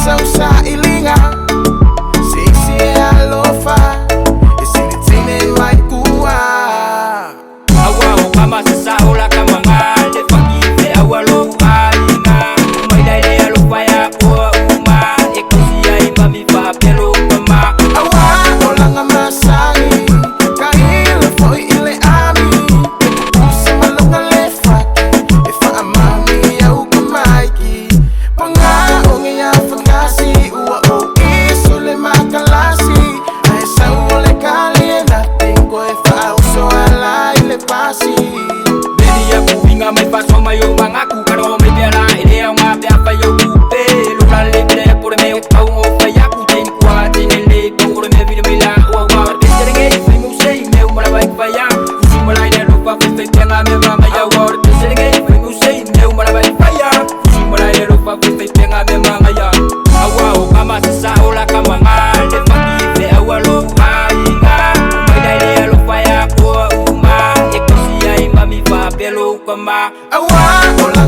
sausa ilinga Siksi alofa Sili Teine Mai Kuā Awa kama sasa ola kama ngale Fakive awalo alinga Maidai alofa ya kwa uma Ekosi ya ima mifa pelo kama Awa ola ngama sani Kahile foi ile ami Usema longa lefa Efa amami ya ukumaiki Panga onge ya fakasi Ua uki sule makalasi Aesa ule kali ena tengo Efa uso ala ile pasi Beli ya kuvinga mai paso mayo mangaku Karo mai biara ile ya ngabe apa yo kupe Lula le bile pore me au ngofa ya ku Teine Kuā Teine le pore me vile mila Ua Peserenge fai musei meu mala vai faya Fusi mala ina lupa fai penga me mama ya Ua Peserenge fai musei meu mala vai faya Fusi mala ina lupa fai penga me mama ya Awa kama sasa ola kama ngale Fakive awalo ainga Maidai alofa ya kwa uma Ekosi ya ima mifa pelo kama Awa ola